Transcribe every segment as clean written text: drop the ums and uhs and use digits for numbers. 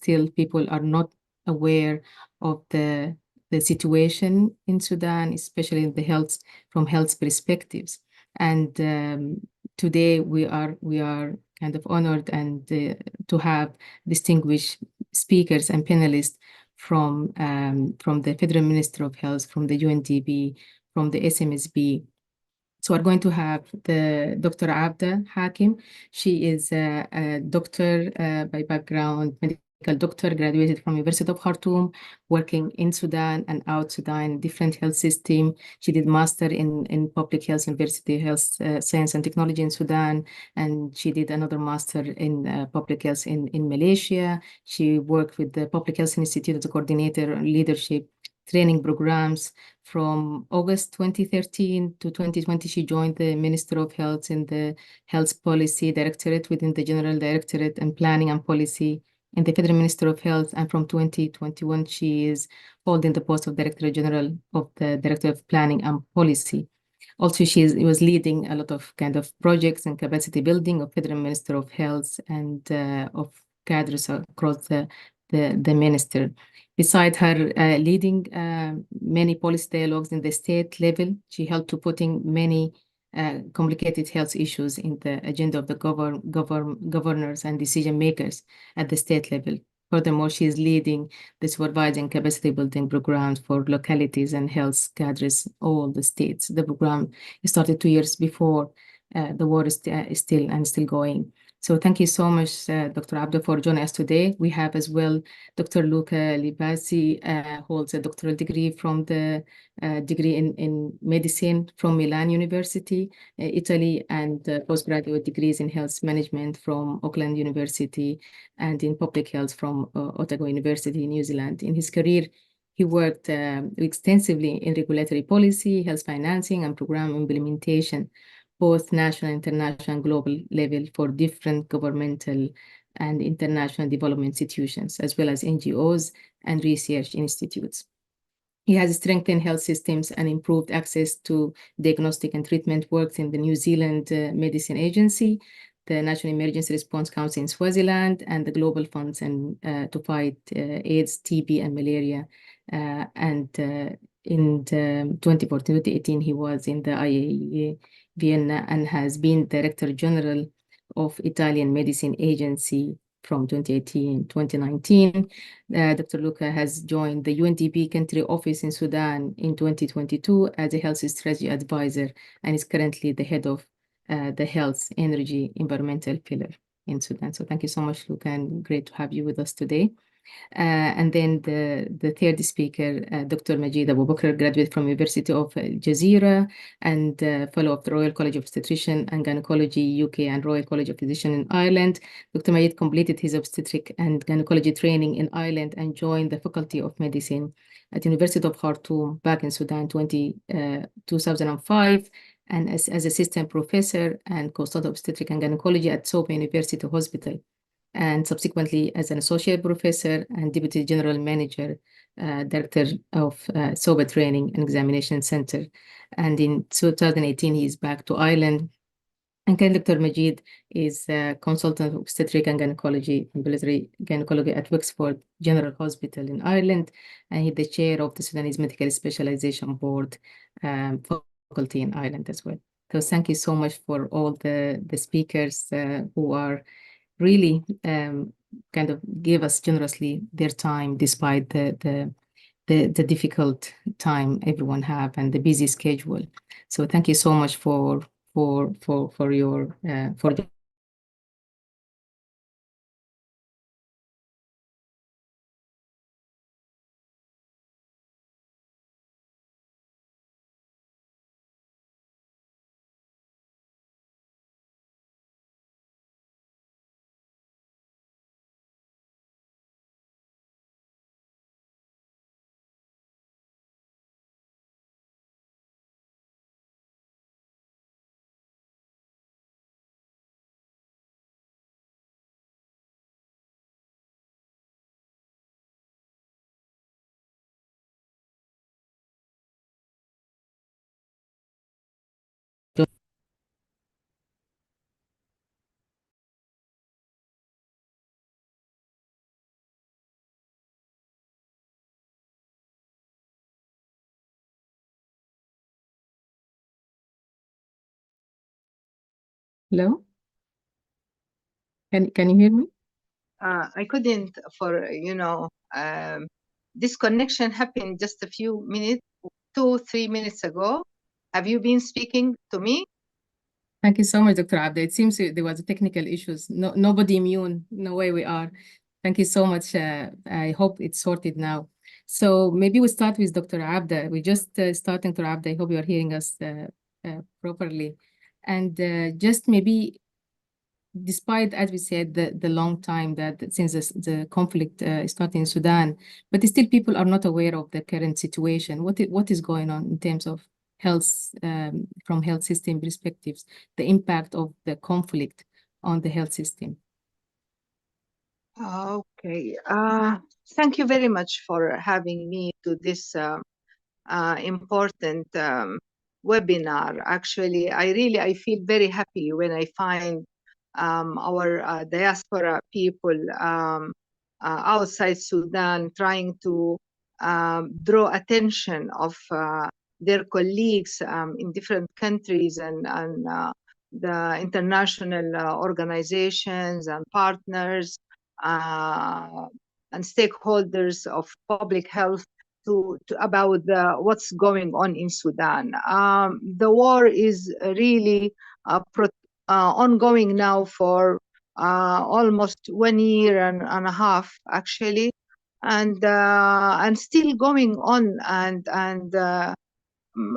still people are not aware of the situation in Sudan, especially in the health from health perspectives. And today we are kind of honored and to have distinguished speakers and panelists from the Federal Minister of Health, from the UNDP, from the SMSB. So we're going to have the Dr. Abda Hakim. She is a doctor by background, medical doctor, graduated from University of Khartoum, working in Sudan and out Sudan, different health system. She did master in public health, University Health Science and Technology in Sudan, and she did another master in public health in Malaysia. She worked with the Public Health Institute as a coordinator on leadership training programs. From August 2013 to 2020, she joined the Minister of Health in the Health Policy Directorate within the General Directorate and Planning and Policy in the Federal Minister of Health. And from 2021, she is holding the post of Director General of the Director of Planning and Policy. Also, she was leading a lot of kind of projects and capacity building of Federal Minister of Health and of cadres across the minister. Beside her leading many policy dialogues in the state level, she helped to putting many complicated health issues in the agenda of the governors and decision makers at the state level. Furthermore, she is leading the supervising capacity building programs for localities and health cadres, all the states. The program started 2 years before the war is still going. So thank you so much, Dr. Abdo, for joining us today. We have as well Dr. Luca Libasi, holds a doctoral degree from the degree in medicine from Milan University, Italy, and postgraduate degrees in health management from Auckland University and in public health from Otago University, New Zealand. In his career, he worked extensively in regulatory policy, health financing, and program implementation, both national, international, and global level for different governmental and international development institutions, as well as NGOs and research institutes. He has strengthened health systems and improved access to diagnostic and treatment work in the New Zealand Medicine Agency, the National Emergency Response Council in Swaziland, and the Global Funds to fight AIDS, TB, and malaria. In 2014-2018, he was in the IAEA Vienna and has been Director General of Italian Medicine Agency from 2018-2019. Dr. Luca has joined the UNDP country office in Sudan in 2022 as a health strategy advisor and is currently the head of the health, energy, environmental pillar in Sudan. So thank you so much, Luca, and great to have you with us today. And then the third speaker, Dr. Majid Abu Bakr, graduate from University of Al Jazeera and fellow of the Royal College of Obstetrician and Gynecology UK and Royal College of Physicians in Ireland. Dr. Majid completed his obstetric and gynecology training in Ireland and joined the Faculty of Medicine at University of Khartoum back in Sudan 2005, and as assistant professor and consultant obstetric and gynecology at Soba University Hospital, and subsequently as an associate professor and deputy general manager, director of SOBA Training and Examination Center. And in 2018, he is back to Ireland. And Dr. Majid is a consultant of obstetric and gynecology and ambulatory gynecology at Wexford General Hospital in Ireland, and he's the chair of the Sudanese Medical Specialization Board faculty in Ireland as well. So thank you so much for all the speakers who are really kind of give us generously their time despite the difficult time everyone have and the busy schedule. So thank you so much for your for Hello? Can you hear me? I couldn't this connection happened just a few minutes, 2-3 minutes ago. Have you been speaking to me? Thank you so much, Dr. Abda. It seems there was technical issues. No, nobody immune. No way we are. Thank you so much. I hope it's sorted now. So maybe we start with Dr. Abda. We just starting, Dr. Abda. I hope you are hearing us properly. And just maybe, despite, as we said, the long time that since the conflict started in Sudan, but still people are not aware of the current situation. What is going on in terms of health, from health system perspectives, the impact of the conflict on the health system? Okay. Thank you very much for having me to this important webinar. Actually, I feel very happy when I find our diaspora people outside Sudan trying to draw attention of their colleagues in different countries and the international organizations and partners and stakeholders of public health to about what's going on in Sudan. The war is really ongoing now for almost 1 year and a half, actually, and still going on.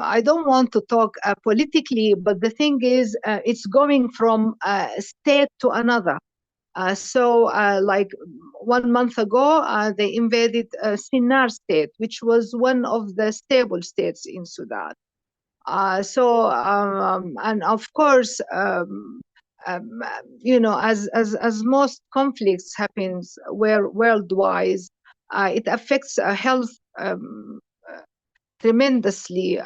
I don't want to talk politically, but the thing is, it's going from state to another. Like 1 month ago, they invaded Sinnar state, which was one of the stable states in Sudan. And of course, as most conflicts happens worldwide, it affects health tremendously.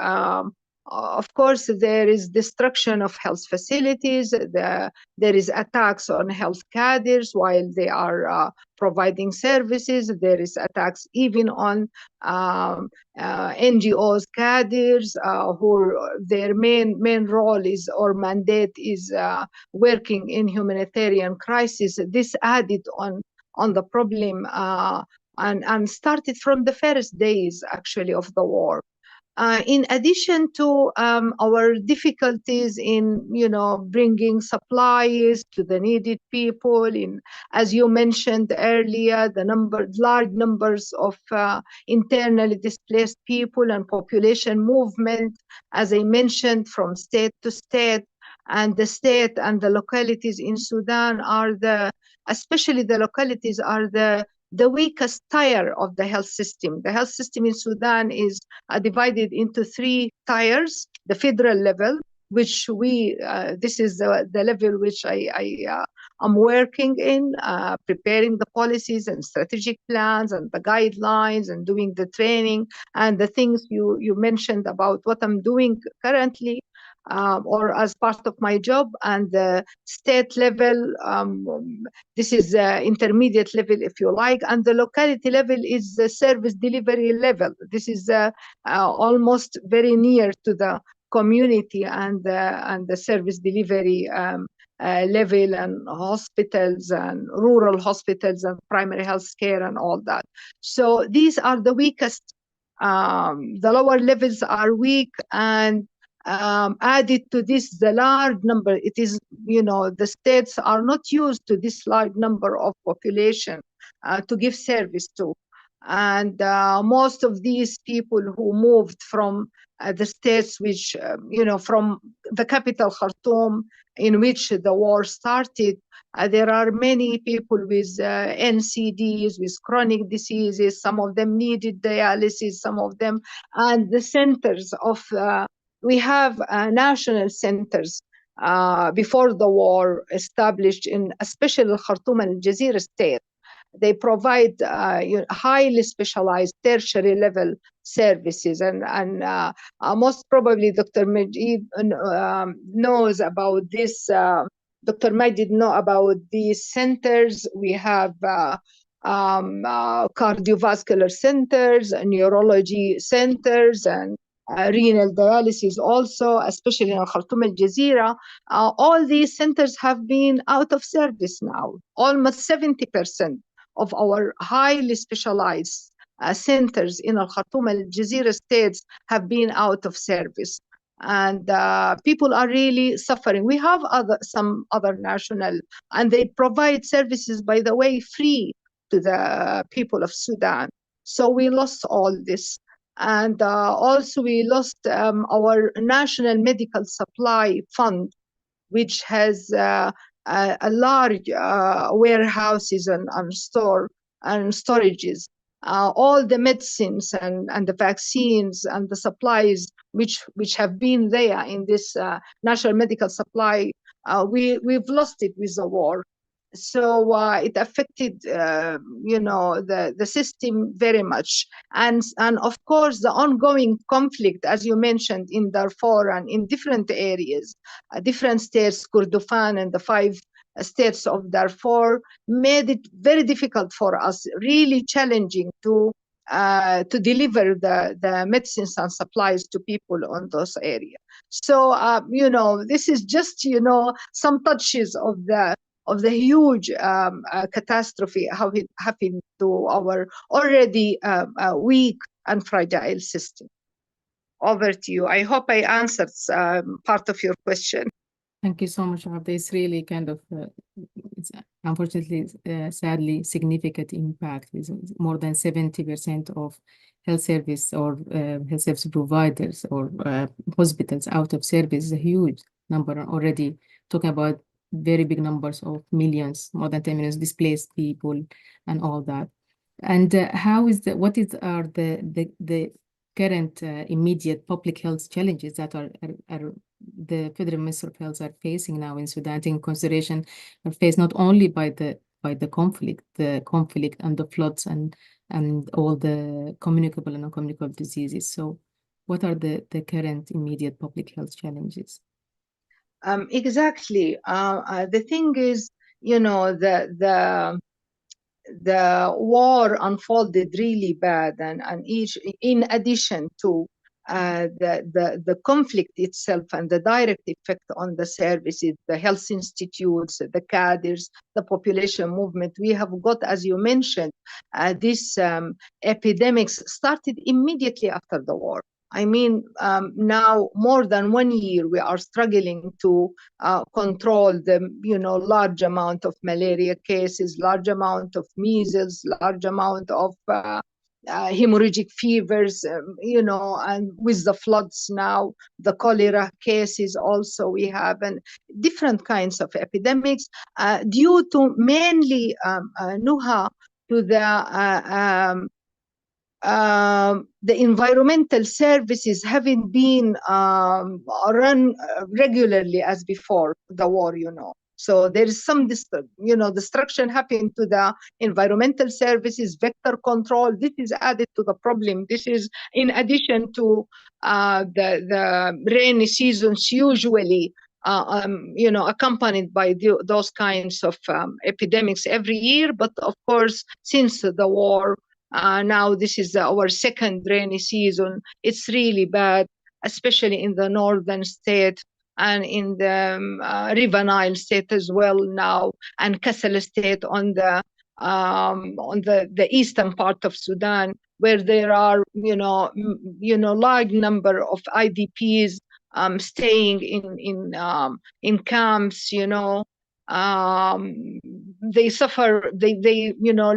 Of course, there is destruction of health facilities. There is attacks on health cadres while they are providing services. There is attacks even on NGOs cadres who their main role is or mandate is working in humanitarian crisis. This added on the problem and started from the first days actually of the war. In addition to our difficulties in, bringing supplies to the needed people, as you mentioned earlier, the large numbers of internally displaced people and population movement, as I mentioned, from state to state, and the state and the localities in Sudan especially the localities are the weakest tier of the health system. The health system in Sudan is divided into 3 tiers: the federal level, which this is the level which I'm working in, preparing the policies and strategic plans and the guidelines and doing the training and the things you mentioned about what I'm doing currently. Or as part of my job. And the state level, this is the intermediate level, if you like, and the locality level is the service delivery level. This is almost very near to the community and the service delivery level, and hospitals and rural hospitals and primary health care and all that. So these are the weakest. The lower levels are weak, and added to this the large number, it is, the states are not used to this large number of population to give service to. And most of these people who moved from the states which, from the capital Khartoum, in which the war started, there are many people with NCDs, with chronic diseases. Some of them needed dialysis, some of them, and the centers of we have national centers before the war established in especially Khartoum and Jazeera state. They provide highly specialized tertiary level services, and most probably Dr. Majid knows about this. Dr. Majid know about these centers. We have cardiovascular centers, neurology centers, and renal dialysis also, especially in Khartoum Al Jazeera. All these centers have been out of service now. Almost 70% of our highly specialized centers in Al Khartoum Al Jazeera states have been out of service. And people are really suffering. We have some other national, and they provide services, by the way, free to the people of Sudan. So we lost all this. And also we lost our national medical supply fund, which has a large warehouses and storages. All the medicines and the vaccines and the supplies which have been there in this national medical supply, we've lost it with the war. So it affected, the system very much. And of course, the ongoing conflict, as you mentioned, in Darfur and in different areas, different states, Kordofan and the 5 states of Darfur, made it very difficult for us, really challenging to deliver the medicines and supplies to people on those areas. So, this is just, some touches of the huge catastrophe how it happened to our already weak and fragile system. Over to you. I hope I answered part of your question. Thank you so much, Abdi. It's really kind of, it's unfortunately, sadly, significant impact with more than 70% of health service or health service providers or hospitals out of service is a huge number already. Talking about very big numbers of millions, more than 10 million displaced people and all that. And what are the current immediate public health challenges that are the Federal Minister of Health are facing now in Sudan, taking consideration are faced not only by the conflict and the floods and all the communicable and non-communicable diseases. So what are the current immediate public health challenges? Exactly. The thing is, the war unfolded really bad, and in addition to the conflict itself and the direct effect on the services, the health institutes, the cadres, the population movement, we have got, as you mentioned, these epidemics started immediately after the war. I mean, now more than 1 year, we are struggling to control the, large amount of malaria cases, large amount of measles, large amount of hemorrhagic fevers, and with the floods now, the cholera cases also we have, and different kinds of epidemics due to mainly, Nuha, to the environmental services haven't been run regularly as before the war, So there is some, destruction happening to the environmental services, vector control. This is added to the problem. This is in addition to the rainy seasons usually, accompanied by those kinds of epidemics every year. But of course, since the war, now this is our second rainy season. It's really bad, especially in the northern state and in the River Nile state as well now, and Kassala state on the eastern part of Sudan, where there are large number of IDPs staying in camps. They suffer, they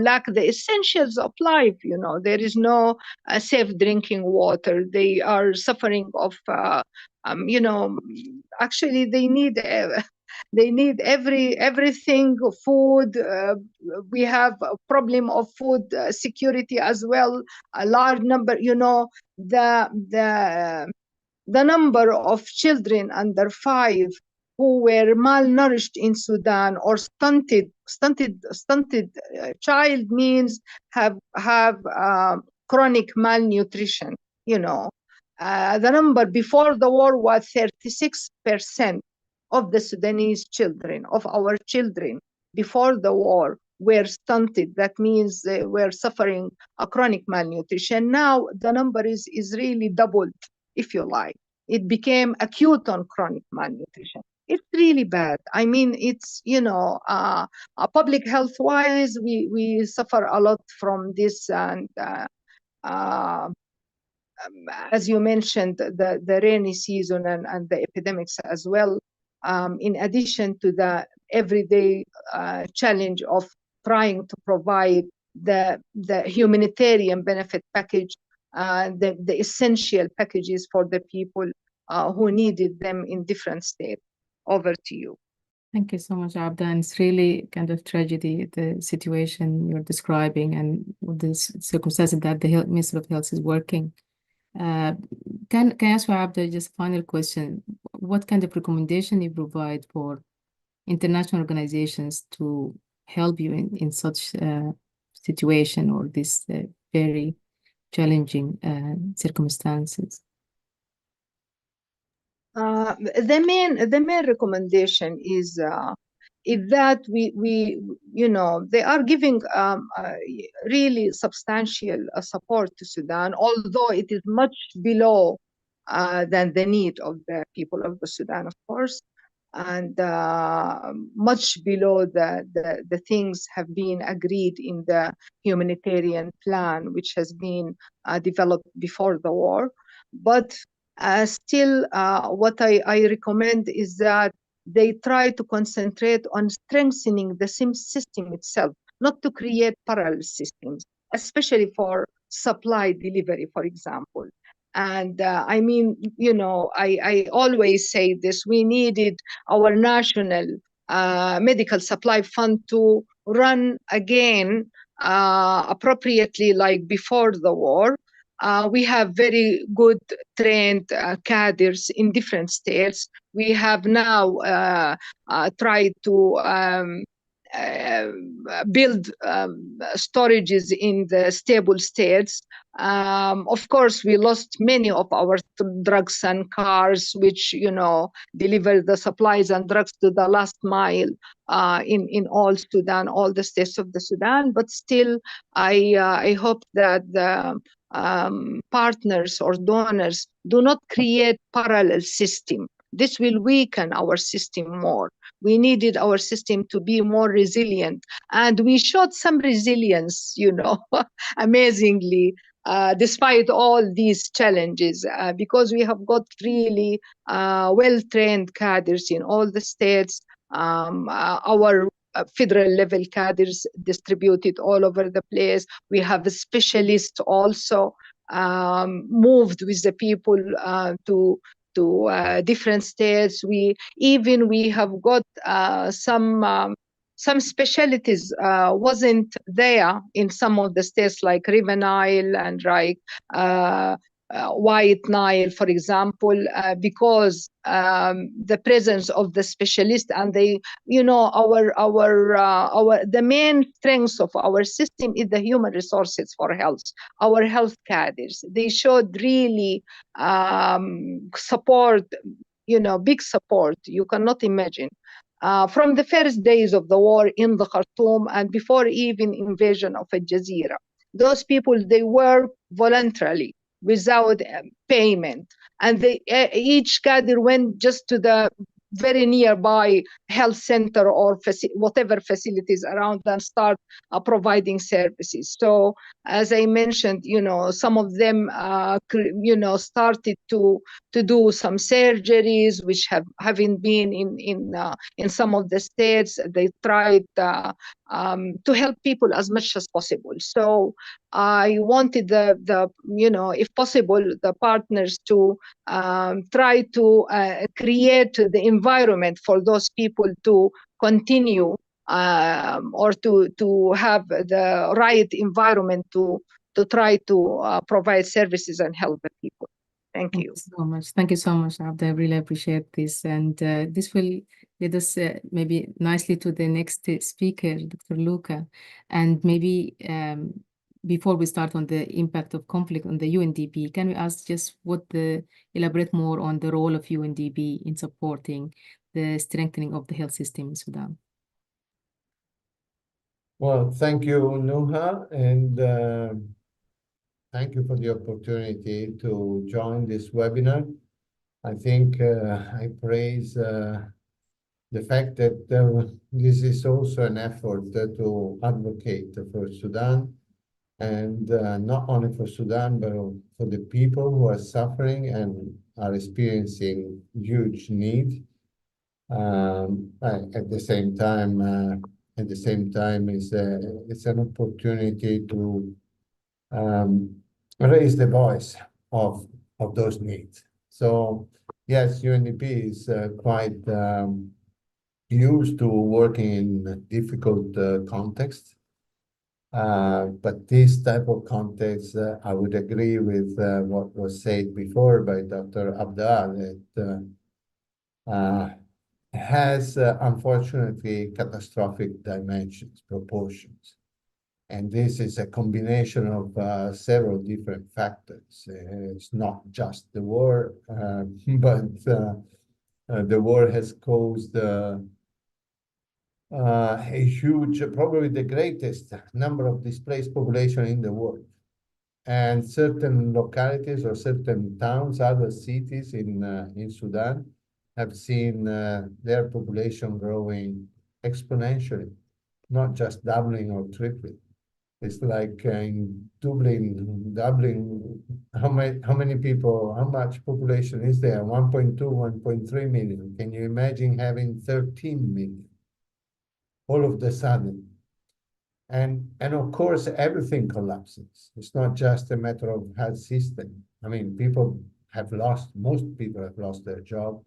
lack the essentials of life. There is no safe drinking water. They are suffering of actually they need everything, food. We have a problem of food security as well. A large number, the number of children under 5 who were malnourished in Sudan or stunted child means have chronic malnutrition. The number before the war was 36% of the Sudanese children, of our children before the war, were stunted. That means they were suffering a chronic malnutrition. Now the number is really doubled. if you like. It became acute on chronic malnutrition. It's really bad. I mean, it's, public health wise, we suffer a lot from this. And as you mentioned, the rainy season and the epidemics as well, in addition to the everyday challenge of trying to provide the humanitarian benefit package, the essential packages for the people who needed them in different states. Over to you. Thank you so much, Abda. And it's really kind of tragedy, the situation you're describing and the circumstances that the Ministry of Health is working. Can I ask you, Abda, just a final question? What kind of recommendation you provide for international organizations to help you in such situation or this very challenging circumstances? The main recommendation is that we they are giving really substantial support to Sudan, although it is much below than the need of the people of the Sudan, of course, and much below the things have been agreed in the humanitarian plan, which has been developed before the war. But still, what I recommend is that they try to concentrate on strengthening the system itself, not to create parallel systems, especially for supply delivery, for example. And I mean, I always say this, we needed our national medical supply fund to run again appropriately like before the war. We have very good trained cadres in different states. We have now tried to build storages in the stable states. Of course, we lost many of our drugs and cars, which deliver the supplies and drugs to the last mile in all Sudan, all the states of the Sudan. But still, I hope that the partners or donors do not create parallel system. This will weaken our system more. We needed our system to be more resilient, and we showed some resilience, amazingly, despite all these challenges, because we have got really well-trained cadres in all the states. Our federal level cadres distributed all over the place. We have specialists also moved with the people to different states. We have got some specialties wasn't there in some of the states, like River Nile and like White Nile, for example, because the presence of the specialist and they, the main strength of our system is the human resources for health. Our health cadres, they showed really support, big support. You cannot imagine. From the first days of the war in the Khartoum and before even invasion of Al Jazeera, those people, they work voluntarily without payment, and they each cadre went just to the very nearby health center or whatever facilities around and start providing services. So as I mentioned, some of them started to do some surgeries which haven't been in some of the states. They tried to help people as much as possible. So I wanted if possible, the partners to try to create the environment for those people to continue or to have the right environment to try to provide services and help the people. Thank you. So much. Thank you so much, Abda. I really appreciate this. And this will lead us maybe nicely to the next speaker, Dr. Luca. And maybe before we start on the impact of conflict on the UNDP, can we ask just elaborate more on the role of UNDP in supporting the strengthening of the health system in Sudan? Well, thank you, Nuha. And Thank you for the opportunity to join this webinar. I think I praise the fact that this is also an effort to advocate for Sudan, and not only for Sudan, but for the people who are suffering and are experiencing huge need. At the same time, it's an opportunity to raise the voice of those needs. So yes, UNDP is quite used to working in difficult contexts. But this type of context, I would agree with what was said before by Dr. Abdal, that has unfortunately catastrophic dimensions, proportions. And this is a combination of several different factors. It's not just the war, but the war has caused a huge, probably the greatest number of displaced population in the world. And certain localities or certain towns, other cities in Sudan, have seen their population growing exponentially, not just doubling or tripling. It's like in doubling. How many people, how much population is there? 1.2, 1.3 million. Can you imagine having 13 million all of the sudden? And of course, everything collapses. It's not just a matter of health system. I mean, most people have lost their job.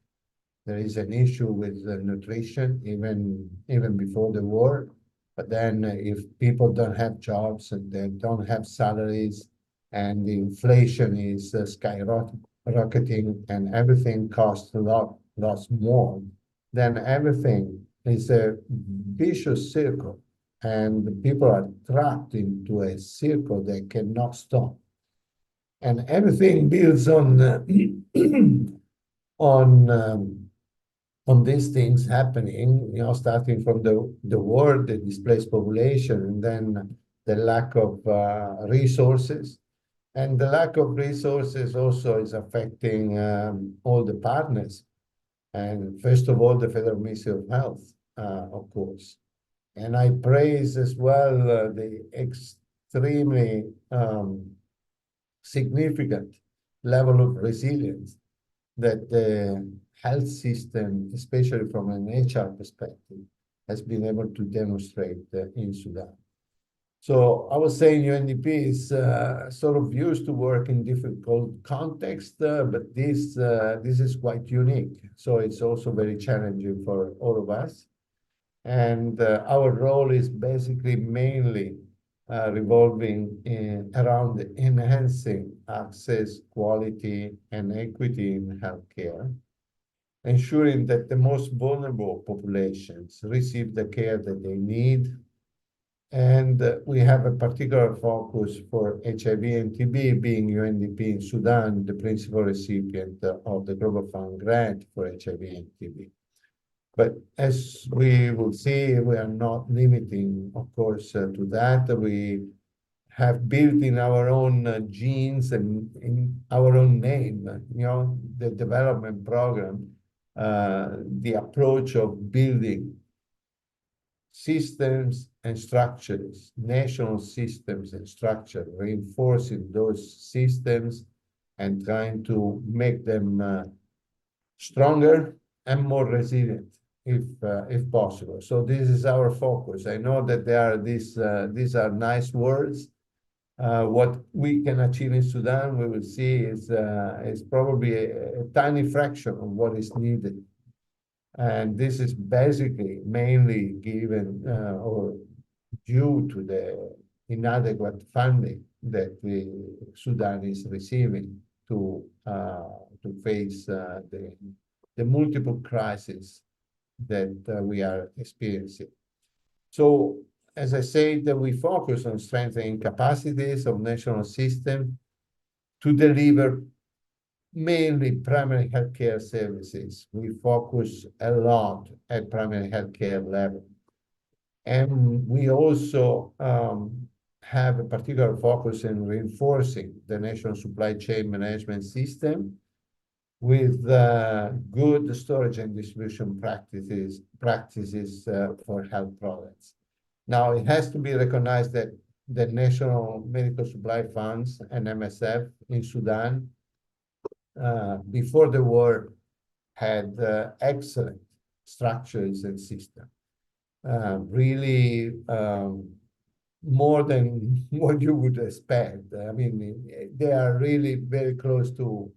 There is an issue with nutrition, even before the war. But then if people don't have jobs and they don't have salaries, and the inflation is skyrocketing and everything costs a lots more, then everything is a vicious circle. And people are trapped into a circle they cannot stop. And everything builds on on these things happening, starting from the war, the displaced population, and then the lack of resources. And the lack of resources also is affecting all the partners. And first of all, the Federal Ministry of Health, of course. And I praise as well the extremely significant level of resilience that the health system, especially from an HR perspective, has been able to demonstrate in Sudan. So I was saying UNDP is sort of used to work in difficult contexts, but this is quite unique. So it's also very challenging for all of us. And our role is basically mainly revolving around enhancing access, quality, and equity in healthcare, ensuring that the most vulnerable populations receive the care that they need. And we have a particular focus for HIV and TB, being UNDP in Sudan, the principal recipient of the Global Fund grant for HIV and TB. But as we will see, we are not limiting, of course, to that. We have built in our own genes and in our own name, the development program, the approach of building systems and structures, national systems and structures, reinforcing those systems and trying to make them stronger and more resilient, if possible. So this is our focus. I know that these are nice words. What we can achieve in Sudan, we will see, is probably a tiny fraction of what is needed. And this is basically mainly given or due to the inadequate funding that Sudan is receiving to face the multiple crises that we are experiencing. So, as I said, that we focus on strengthening capacities of national system to deliver mainly primary healthcare services. We focus a lot at primary healthcare level. And we also have a particular focus in reinforcing the national supply chain management system with good storage and distribution practices for health products. Now, it has to be recognized that the National Medical Supply Funds and MSF in Sudan, before the war, had excellent structures and systems. Really more than what you would expect. I mean, they are really very close to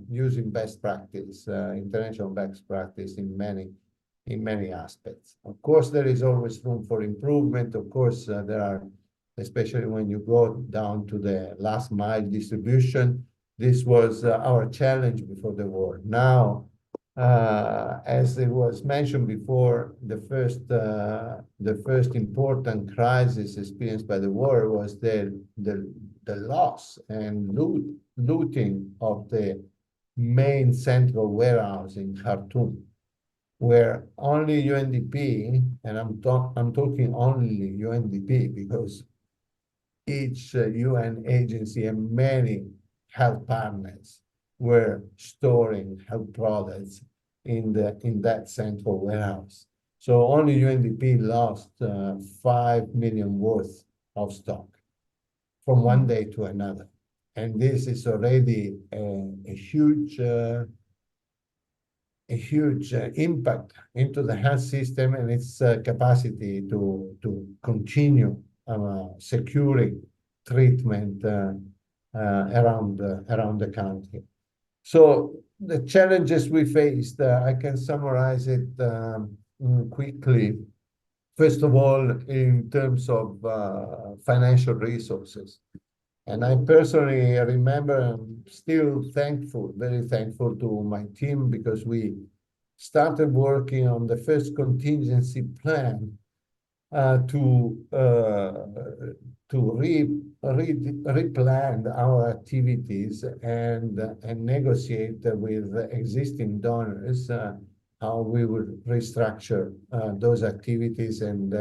using best practice, international best practice in many aspects. Of course, there is always room for improvement. Of course, there are, especially when you go down to the last mile distribution. This was our challenge before the war. Now, as it was mentioned before, the first important crisis experienced by the war was the loss and looting of the main central warehouse in Khartoum, where only UNDP, and I'm talking only UNDP because each UN agency and many health partners were storing health products in that central warehouse. So only UNDP lost 5 million worth of stock from one day to another. And this is already a huge impact into the health system and its capacity to continue securing treatment around the country. So the challenges we faced, I can summarize it quickly. First of all, in terms of financial resources. And I personally remember, I'm still thankful, very thankful to my team, because we started working on the first contingency plan to replan our activities and negotiate with existing donors how we would restructure those activities and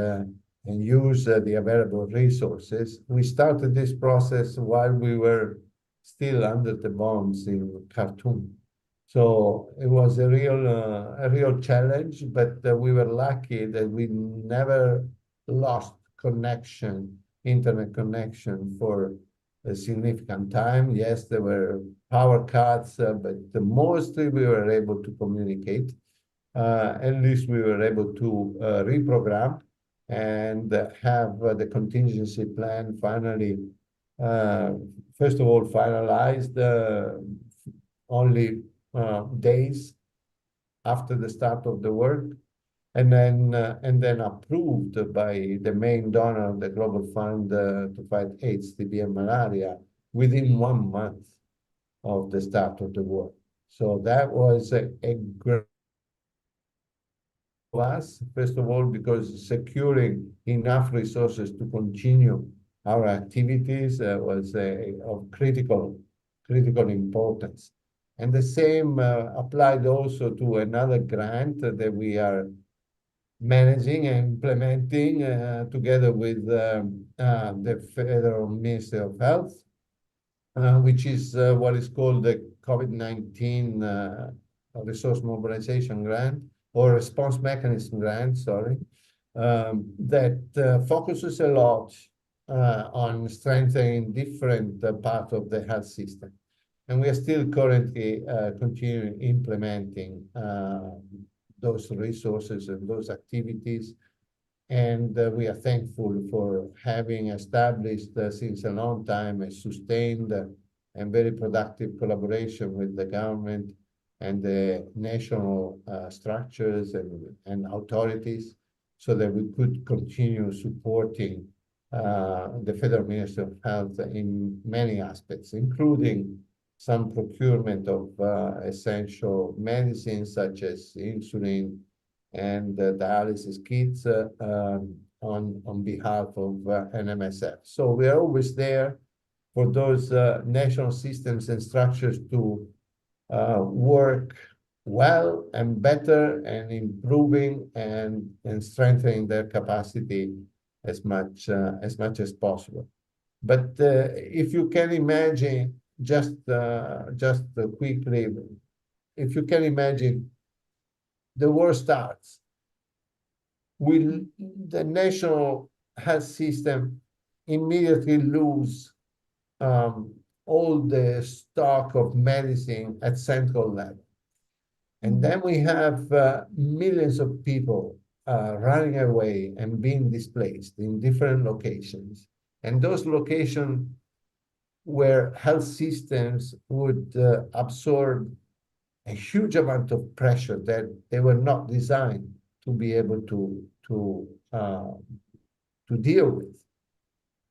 use the available resources. We started this process while we were still under the bombs in Khartoum. So it was a real challenge, but we were lucky that we never lost internet connection for a significant time. Yes, there were power cuts, but mostly we were able to communicate. At least we were able to reprogram and have the contingency plan finally, first of all, finalized only days after the start of the work, and then approved by the main donor, the Global Fund to fight AIDS, TB, and malaria within 1 month of the start of the war. So that was a great us, first of all, because securing enough resources to continue our activities was of critical importance. And the same applied also to another grant that we are managing and implementing together with the Federal Ministry of Health, which is what is called the COVID-19 Resource Mobilization Grant, or Response Mechanism Grant, sorry, that focuses a lot on strengthening different parts of the health system. And we are still currently continuing implementing those resources and those activities. And we are thankful for having established since a long time a sustained and very productive collaboration with the government and the national structures and authorities, so that we could continue supporting the Federal Ministry of Health in many aspects, including some procurement of essential medicines such as insulin and dialysis kits on behalf of NMSF. So we are always there for those national systems and structures to work well and better, and improving and strengthening their capacity as much as possible. But if you can imagine, just quickly, if you can imagine, the war starts. Will the national health system immediately lose all the stock of medicine at central level? And then we have millions of people running away and being displaced in different locations. And those locations where health systems would absorb a huge amount of pressure that they were not designed to be able to deal with.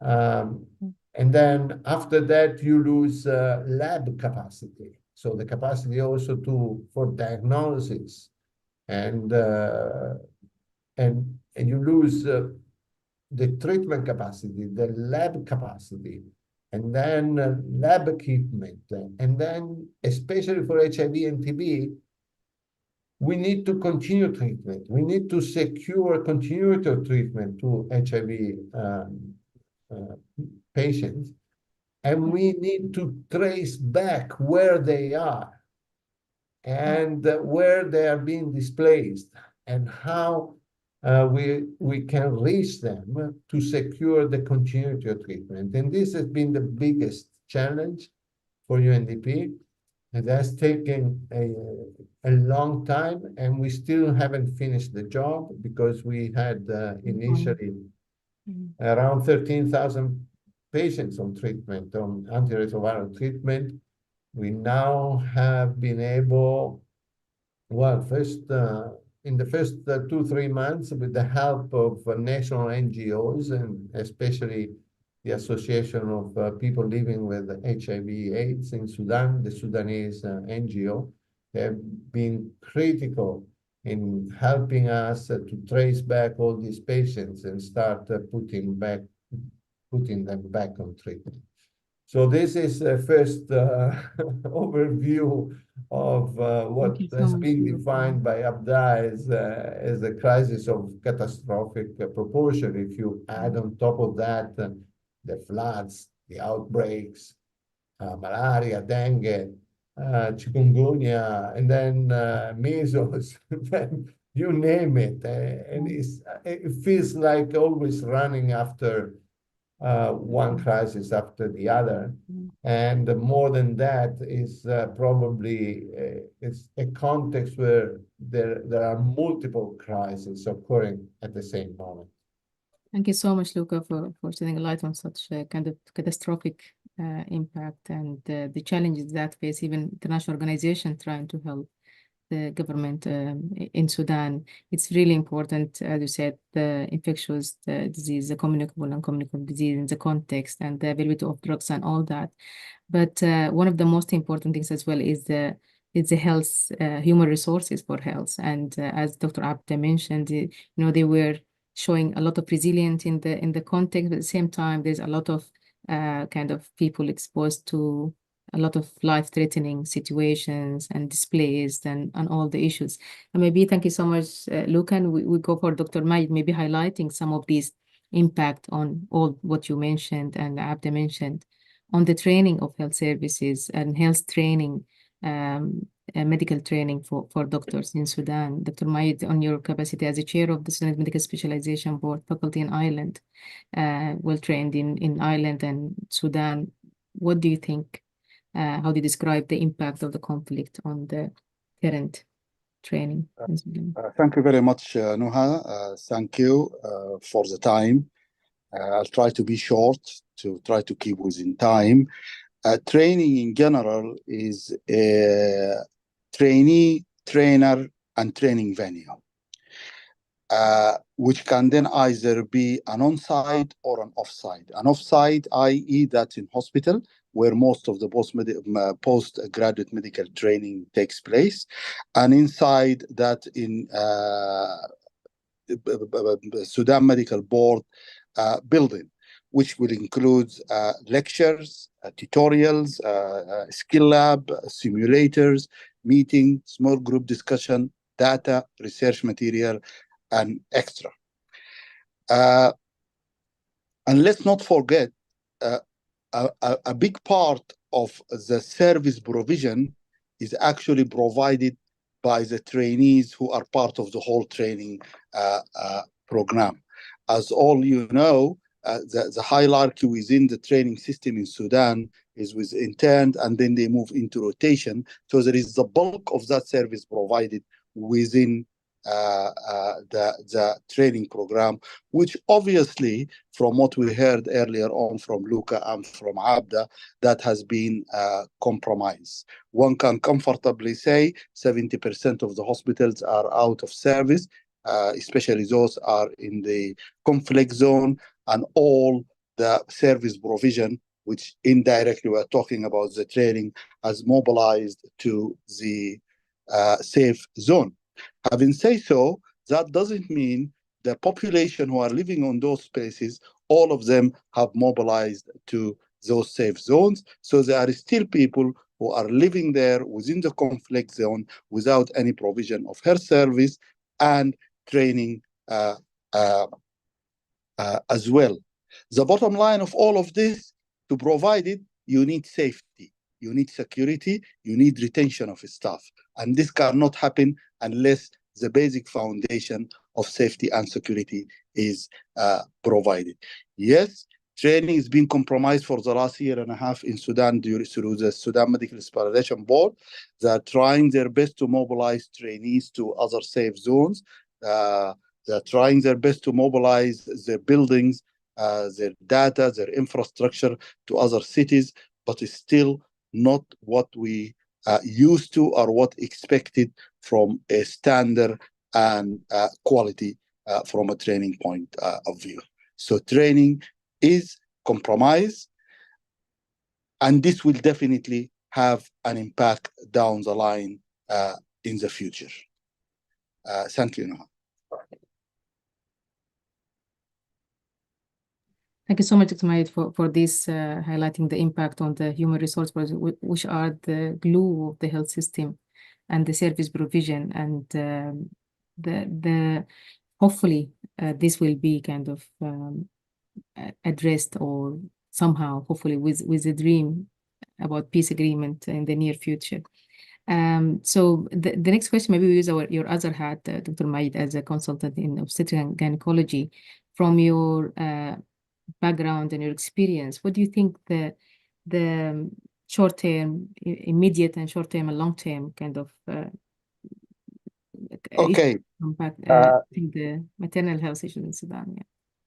And then after that, you lose lab capacity. So the capacity also for diagnosis, and you lose the treatment capacity, the lab capacity, and then lab equipment, and then especially for HIV and TB, we need to continue treatment. We need to secure continuity of treatment to HIV patients, and we need to trace back where they are and where they are being displaced, and how we can reach them to secure the continuity of treatment. And this has been the biggest challenge for UNDP. It has taken a long time, and we still haven't finished the job, because we had initially around 13,000 patients on treatment, on antiretroviral treatment. We now have been able, well, in the first 2-3 months, with the help of national NGOs, and especially the Association of People Living with HIV/AIDS in Sudan, the Sudanese NGO, have been critical in helping us to trace back all these patients and start putting them back on treatment. So this is a first overview of what has been defined by Abda as a crisis of catastrophic proportion. If you add on top of that the floods, the outbreaks, malaria, dengue, chikungunya, and then measles, then you name it. And it feels like always running after one crisis after the other. And more than that is probably it's a context where there are multiple crises occurring at the same moment. Thank you so much, Luca, for shedding a light on such a kind of catastrophic impact and the challenges that face even international organizations trying to help the government in Sudan. It's really important, as you said, the infectious disease, the communicable and non-communicable disease in the context, and the availability of drugs and all that. But one of the most important things as well is the health, human resources for health. And as Dr. Abda mentioned, they were showing a lot of resilience in the context, but at the same time, there's a lot of kind of people exposed to a lot of life-threatening situations and displaced and all the issues. And maybe thank you so much, Luca, and we go for Dr. Maid, maybe highlighting some of these impact on all what you mentioned and Abda mentioned on the training of health services and health training, medical training for doctors in Sudan. Dr. Maid, on your capacity as a chair of the Sudan Medical Specialization Board faculty in Ireland, well trained in Ireland and Sudan, what do you think? How do you describe the impact of the conflict on the current training? Thank you very much, Nuha. Thank you for the time. I'll try to be short to try to keep within time. Training in general is a trainee, trainer, and training venue, which can then either be an on-site or an off-site. An off-site, i.e. that's in hospital, where most of the postgraduate medical training takes place, and inside that in Sudan Medical Board building, which will include lectures, tutorials, skill lab, simulators, meeting, small group discussion, data, research material, and extra. And let's not forget a big part of the service provision is actually provided by the trainees who are part of the whole training program. As all you know, the hierarchy within the training system in Sudan is with interns, and then they move into rotation. So there is the bulk of that service provided within the training program, which obviously, from what we heard earlier on from Luca and from Abda, that has been compromised. One can comfortably say 70% of the hospitals are out of service, especially those are in the conflict zone, and all the service provision, which indirectly we're talking about the training, has mobilized to the safe zone. Having said so, that doesn't mean the population who are living on those spaces, all of them have mobilized to those safe zones. So there are still people who are living there within the conflict zone without any provision of health service and training as well. The bottom line of all of this, to provide it, you need safety, you need security, you need retention of staff. And this cannot happen unless the basic foundation of safety and security is provided. Yes, training has been compromised for the last year and a half in Sudan through the Sudan Medical Specialization Board. They are trying their best to mobilize trainees to other safe zones. They're trying their best to mobilize their buildings, their data, their infrastructure to other cities, but it's still not what we used to or what expected from a standard and quality from a training point of view. So training is compromised, and this will definitely have an impact down the line in the future. Thank you, Noha. Thank you so much, Dr. Maid, for this highlighting the impact on the human resource projects, which are the glue of the health system and the service provision. And the hopefully this will be kind of addressed, or somehow, hopefully, with a dream about peace agreement in the near future. So the next question, maybe we use your other hat, Dr. Maid, as a consultant in obstetrics and gynecology. From your background and your experience, what do you think the short-term, immediate and short-term and long-term kind of impact in the maternal health issues in Sudan? Yeah.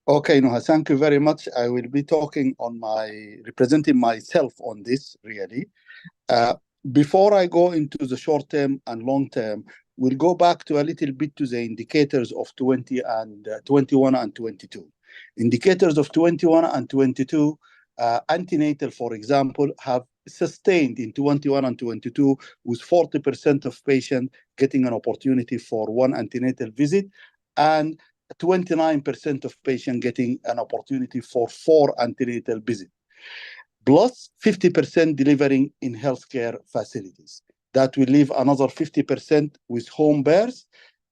Okay, Noha, thank you very much. I will be talking on representing myself on this, really. Before I go into the short-term and long-term, we'll go back to a little bit to the indicators of 21 and 22. Indicators of 21 and 22, antenatal, for example, have sustained in 21 and 22 with 40% of patients getting an opportunity for one antenatal visit and 29% of patients getting an opportunity for 4 antenatal visits, plus 50% delivering in healthcare facilities. That will leave another 50% with home births.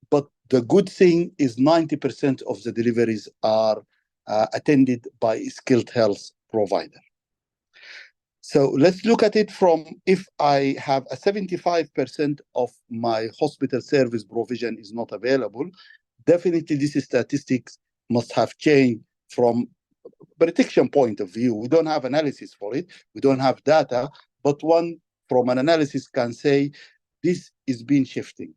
But the good thing is 90% of the deliveries are attended by a skilled health provider. So let's look at it from, if I have a 75% of my hospital service provision is not available, definitely these statistics must have changed from prediction point of view. We don't have analysis for it. We don't have data, but one from an analysis can say this is been shifting.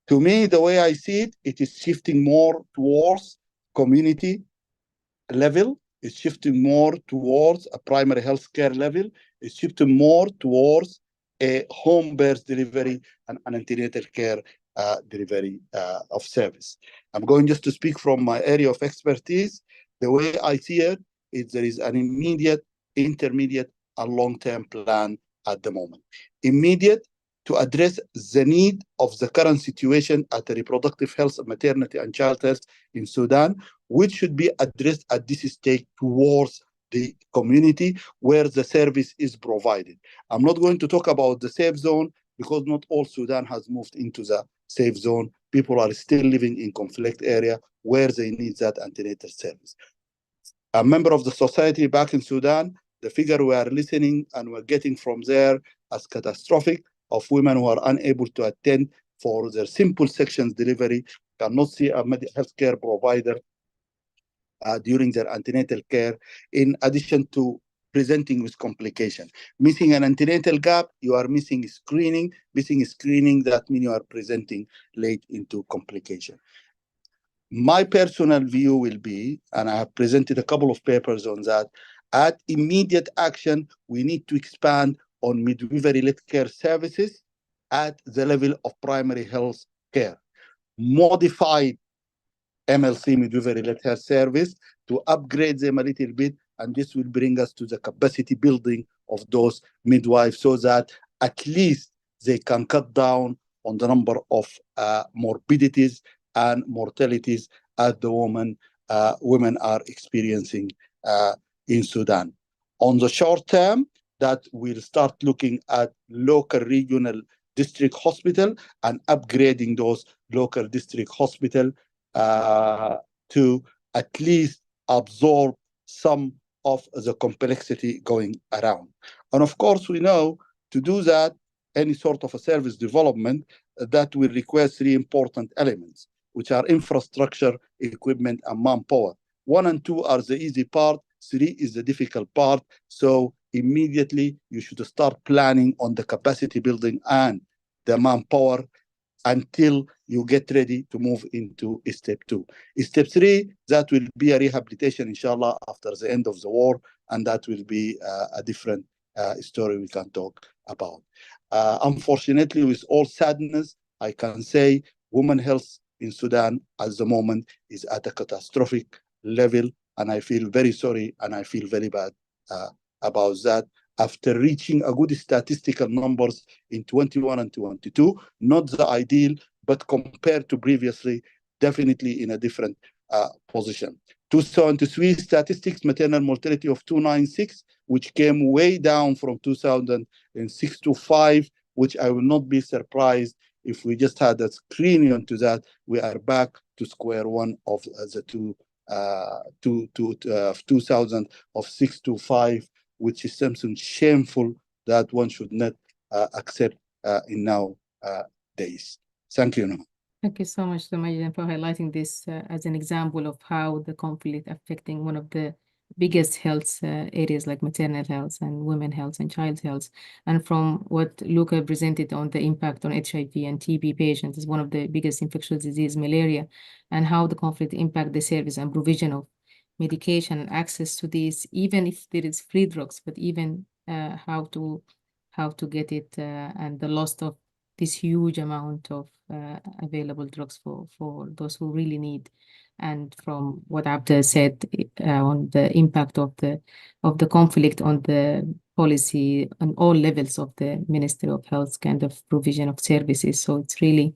To me, the way I see it, it is shifting more towards community level. It's shifting more towards a primary healthcare level. It's shifting more towards a home birth delivery and an antenatal care delivery of service. I'm going just to speak from my area of expertise. The way I see it is there is an immediate, intermediate, and long-term plan at the moment. Immediate, to address the need of the current situation at the reproductive health, maternity, and child health in Sudan, which should be addressed at this stage towards the community where the service is provided. I'm not going to talk about the safe zone because not all Sudan has moved into the safe zone. People are still living in conflict area where they need that antenatal service. a member of the society back in Sudan, the figure we are listening and we're getting from there as catastrophic of women who are unable to attend for their simple sections delivery, cannot see a healthcare provider during their antenatal care, in addition to presenting with complication. Missing an antenatal gap, you are missing screening. Missing screening, that means you are presenting late into complication. My personal view will be, and I have presented a couple of papers on that, at immediate action, we need to expand on midwifery-led care services at the level of primary health care. Modified MLC, midwifery-led health service, to upgrade them a little bit, and this will bring us to the capacity building of those midwives so that at least they can cut down on the number of morbidities and mortalities as the women are experiencing in Sudan. On the short term, that we'll start looking at local regional district hospital and upgrading those local district hospital to at least absorb some of the complexity going around. And of course, we know to do that, any sort of a service development, that will require three important elements, which are infrastructure, equipment, and manpower. 1 and 2 are the easy part, 3 is the difficult part. So immediately you should start planning on the capacity building and the manpower until you get ready to move into step 2. Step 3, that will be a rehabilitation, inshallah, after the end of the war, and that will be a different story we can talk about. Unfortunately, with all sadness, I can say women health in Sudan at the moment is at a catastrophic level, and I feel very sorry and I feel very bad about that. After reaching a good statistical numbers in 21 and 22, not the ideal, but compared to previously, definitely in a different position. 2023 statistics, maternal mortality of 296, which came way down from 2006 to 5, which I will not be surprised if we just had a screening onto that. We are back to square one of the 2000 of 6 to 5, which is something shameful that one should not accept in nowadays. Thank you. Thank you so much, Majid, for highlighting this as an example of how the conflict affecting one of the biggest health areas like maternal health and women health and child health. And from what Luca presented on the impact on HIV and TB patients is one of the biggest infectious disease, malaria, and how the conflict impact the service and provision of medication and access to these, even if there is free drugs, but even how to get it and the loss of this huge amount of available drugs for those who really need. And from what Abda said on the impact of the conflict on the policy on all levels of the Ministry of Health kind of provision of services. So it's really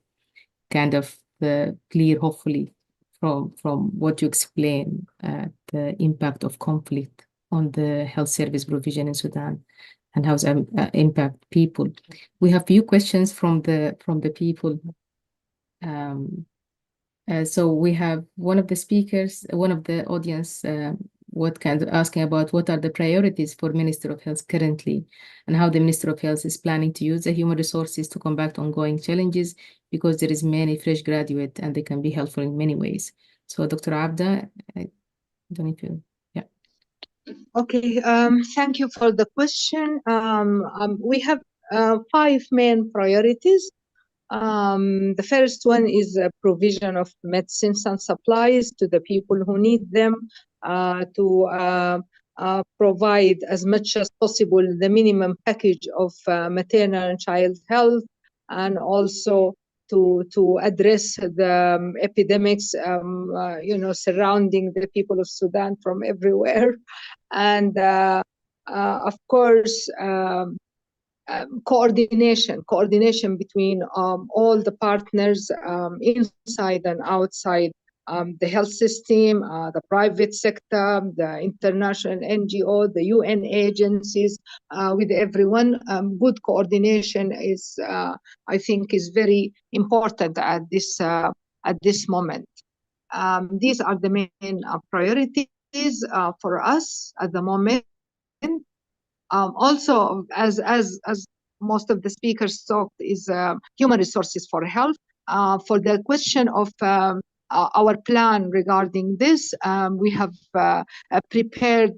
kind of clear, hopefully, from what you explain, the impact of conflict on the health service provision in Sudan and how it impact people. We have few questions from the people. So we have one of the speakers, one of the audience, asking about what are the priorities for Minister of Health currently, and how the Minister of Health is planning to use the human resources to combat ongoing challenges, because there is many fresh graduate and they can be helpful in many ways. So Dr. Abda, I don't know if you, yeah. Okay, thank you for the question. We have 5 main priorities. The first one is provision of medicines and supplies to the people who need them, to provide as much as possible the minimum package of maternal and child health, and also to address the epidemics surrounding the people of Sudan from everywhere. And of course, coordination between all the partners inside and outside the health system, the private sector, the international NGO, the UN agencies, with everyone. Good coordination is, I think, is very important at this moment. These are the main priorities. for us at the moment. Also, as most of the speakers talked, is human resources for health. For the question of our plan regarding this, we have prepared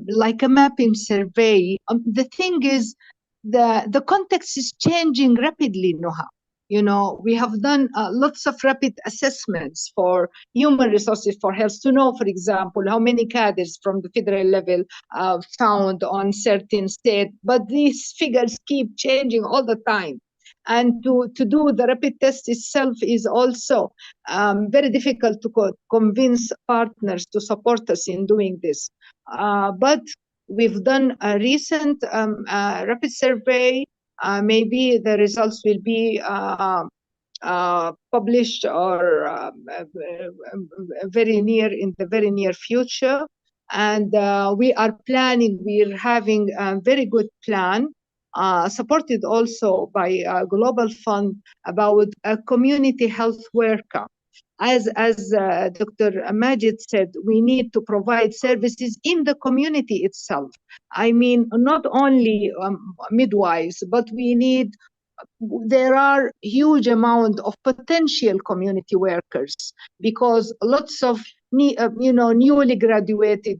like a mapping survey. The thing is, the context is changing rapidly, Noha. You know, we have done lots of rapid assessments for human resources for health to know, for example, how many cadres from the federal level found on certain state, but these figures keep changing all the time. And to do the rapid test itself is also very difficult to convince partners to support us in doing this. But we've done a recent rapid survey. Maybe the results will be published or very near in the very near future. And we are planning, we're having a very good plan, supported also by a global fund, about a community health worker. As Dr. Majid said, we need to provide services in the community itself. I mean, not only midwives, but we need, there are huge amount of potential community workers, because lots of newly graduated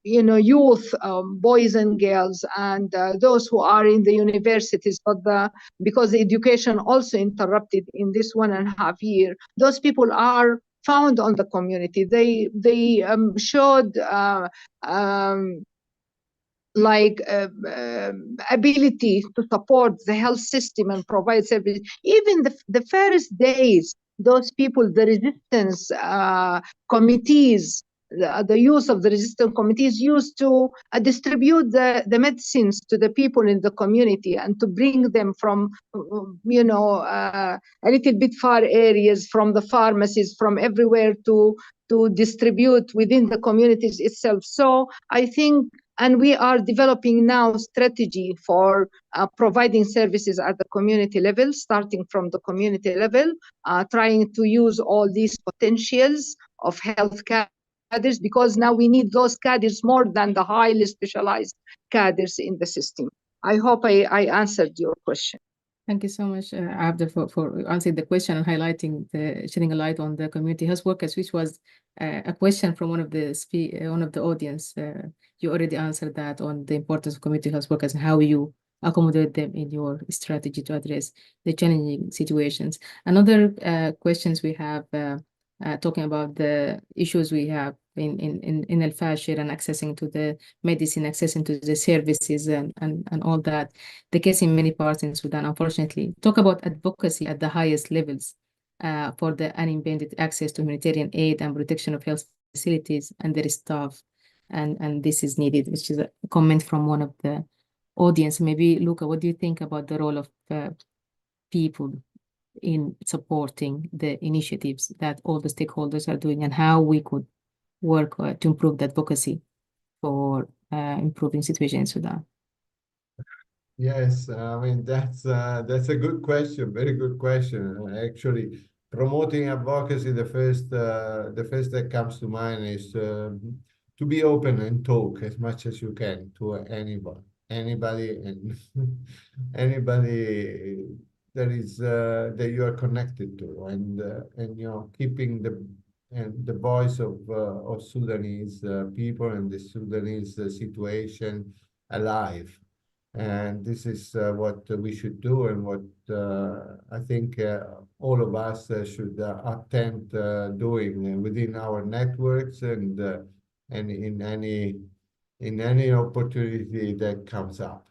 youth, boys and girls, and those who are in the universities, but because the education also interrupted in this 1.5 years, those people are found on the community. They showed like ability to support the health system and provide service. Even the first days, those people, the resistance committees, the use of the resistance committees used to distribute the medicines to the people in the community and to bring them from, a little bit far areas, from the pharmacies, from everywhere to distribute within the communities itself. So I think, and we are developing now strategy for providing services at the community level, starting from the community level, trying to use all these potentials of health cadres, because now we need those cadres more than the highly specialized cadres in the system. I hope I answered your question. Thank you so much, Abda, for answering the question and highlighting shedding a light on the community health workers, which was a question from one of the audience. You already answered that on the importance of community health workers and how you accommodate them in your strategy to address the challenging situations. Another questions we have talking about the issues we have in Al Fashir and accessing to the medicine, accessing to the services and all that. The case in many parts in Sudan, unfortunately. Talk about advocacy at the highest levels for the unimpeded access to humanitarian aid and protection of health facilities and their staff. And this is needed, which is a comment from one of the audience. Maybe, Luca, what do you think about the role of people in supporting the initiatives that all the stakeholders are doing, and how we could work to improve the advocacy for improving situation in Sudan? Yes, I mean that's a good question, very good question. Actually, promoting advocacy, the first that comes to mind is to be open and talk as much as you can to anybody, and anybody that is that you are connected to, and keeping the voice of Sudanese people and the Sudanese situation alive. And this is what we should do, and what I think all of us should attempt doing within our networks, and in any opportunity that comes up.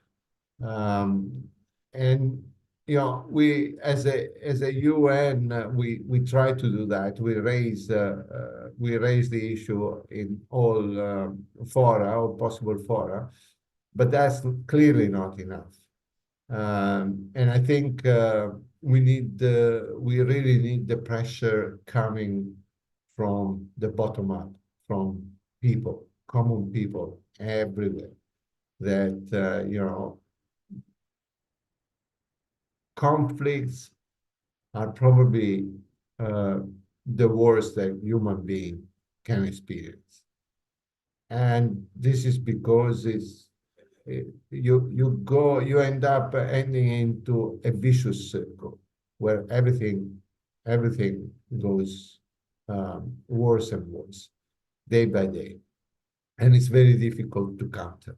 And we as a UN, we try to do that. We raise the issue in all fora, all possible fora. But that's clearly not enough. And I think we really need the pressure coming from the bottom up, from people, common people everywhere, that, conflicts are probably the worst that human being can experience. And this is because you end up ending into a vicious circle where everything goes worse and worse day by day, and it's very difficult to counter.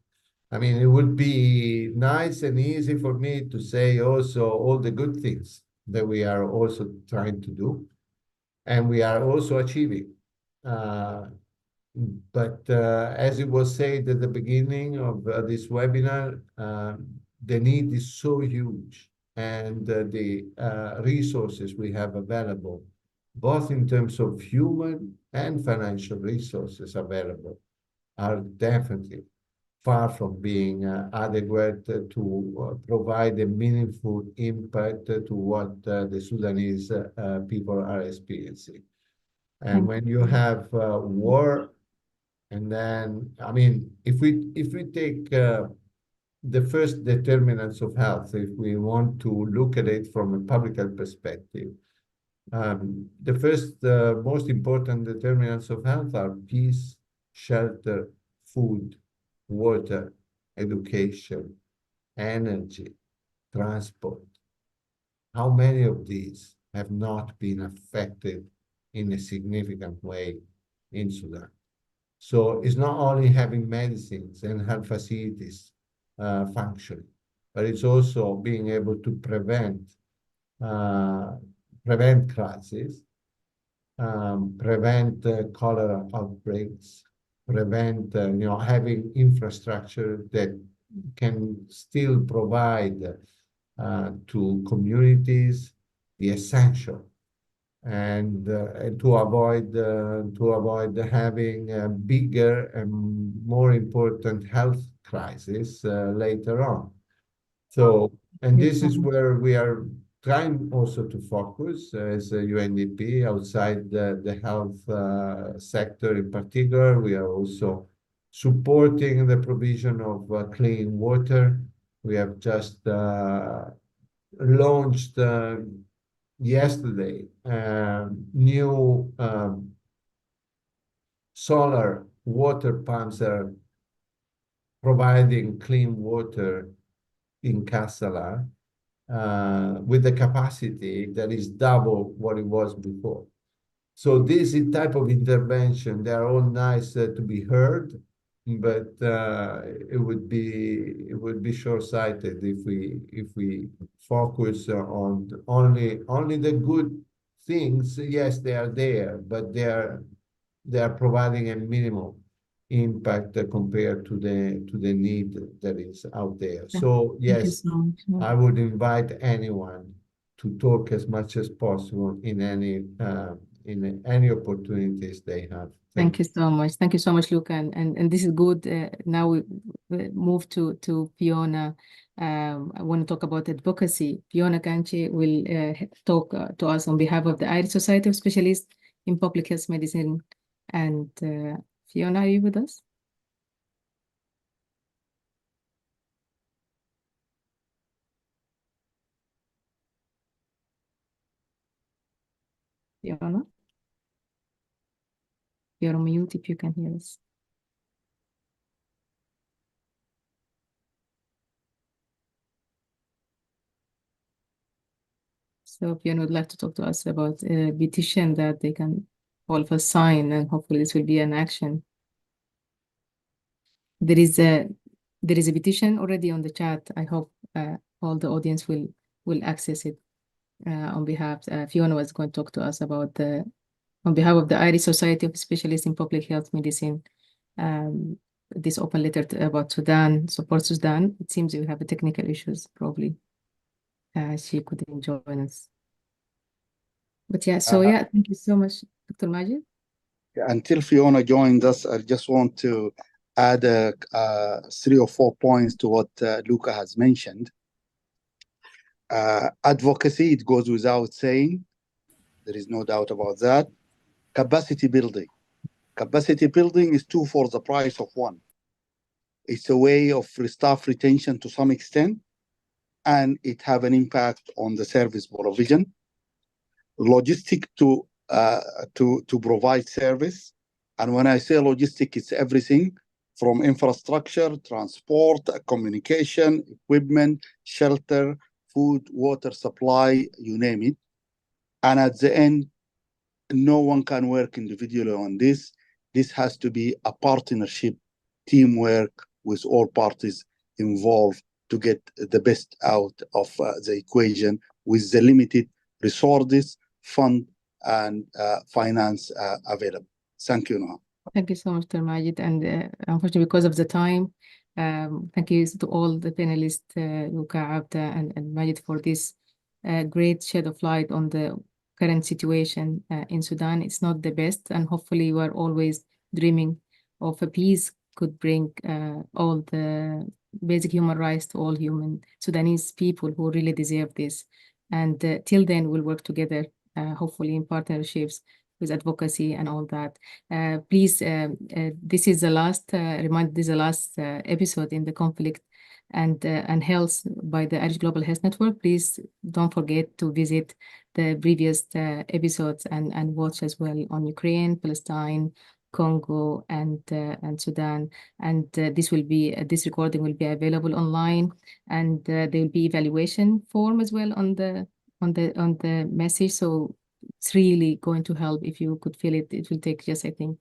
I mean, it would be nice and easy for me to say also all the good things that we are also trying to do, and we are also achieving. But as it was said at the beginning of this webinar, the need is so huge, and the resources we have available, both in terms of human and financial resources available, are definitely far from being adequate to provide a meaningful impact to what the Sudanese people are experiencing. And when you have war, and then, I mean, if we take the first determinants of health, if we want to look at it from a public health perspective, the first most important determinants of health are peace, shelter, food, water, education, energy, transport. How many of these have not been affected in a significant way in Sudan? So it's not only having medicines and health facilities functioning, but it's also being able to prevent crises, prevent cholera outbreaks, prevent having infrastructure that can still provide to communities the essential, and to avoid having a bigger and more important health crisis later on. So, and this is where we are trying also to focus as a UNDP outside the health sector in particular. We are also supporting the provision of clean water. We have just launched yesterday new solar water pumps are providing clean water in Kassala with the capacity that is double what it was before. So this type of intervention, they are all nice to be heard, but it would be short-sighted if we focus on only the good things. Yes, they are there, but they are providing a minimal impact compared to the need that is out there. So yes, I would invite anyone to talk as much as possible in any opportunities they have. Thank you so much. Thank you so much, Luca. And this is good. Now we move to Fiona. I want to talk about advocacy. Fiona Kanche will talk to us on behalf of the Irish Society of Specialists in Public Health Medicine. And Fiona, are you with us? Fiona? You're on mute if you can hear us. So Fiona would like to talk to us about a petition that they can all of us sign, and hopefully this will be an action. There is a petition already on the chat. I hope all the audience will access it on behalf. Fiona was going to talk to us about on behalf of the Irish Society of Specialists in Public Health Medicine, this open letter about Sudan, support Sudan. It seems we have technical issues, probably. She couldn't join us. But yeah, so yeah, thank you so much, Dr. Majid. Until Fiona joined us, I just want to add 3 or 4 points to what Luca has mentioned. Advocacy, it goes without saying. There is no doubt about that. Capacity building. Capacity building is 2 for the price of 1. It's a way of staff retention to some extent, and it have an impact on the service provision. Logistic to provide service And when I say logistic, it's everything from infrastructure, transport, communication, equipment, shelter, food, water supply, you name it. And at the end, no one can work individually on this. This has to be a partnership, teamwork with all parties involved to get the best out of the equation with the limited resources, fund, and finance available. Thank you, Noha. Thank you so much, Dr. Majid. And unfortunately, because of the time, thank you to all the panelists, Luka, Abda, and Majid, for this great shed of light on the current situation in Sudan. It's not the best, and hopefully we are always dreaming of a peace could bring all the basic human rights to all human Sudanese people who really deserve this. And till then, we'll work together, hopefully in partnerships with advocacy and all that. Please, this is the last, this is the last episode in the conflict and health by the Irish Global Health Network. Please don't forget to visit the previous episodes and watch as well on Ukraine, Palestine, Congo, and Sudan. And this recording will be available online, and there will be evaluation form as well on the message. So it's really going to help. If you could fill it, it will take just, I think,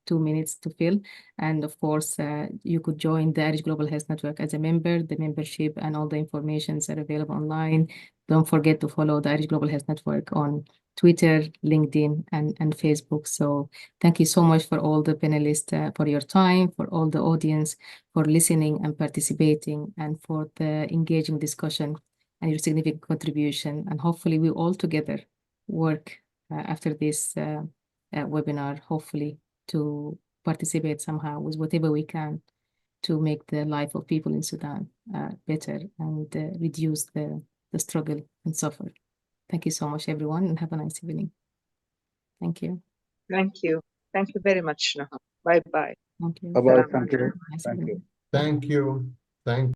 2 minutes to fill. And of course, you could join the Irish Global Health Network as a member. The membership and all the informations are available online. Don't forget to follow the Irish Global Health Network on Twitter, LinkedIn, and Facebook. So thank you so much for all the panelists, for your time, for all the audience, for listening and participating, and for the engaging discussion and your significant contribution. And hopefully we all together work after this webinar, hopefully to participate somehow with whatever we can to make the life of people in Sudan better and reduce the struggle and suffer. Thank you so much, everyone, and have a nice evening. Thank you. Thank you. Thank you very much, Noha. Bye-bye. Thank you. Bye-bye. Thank you. Nice Thank evening. you. Thank you. Thank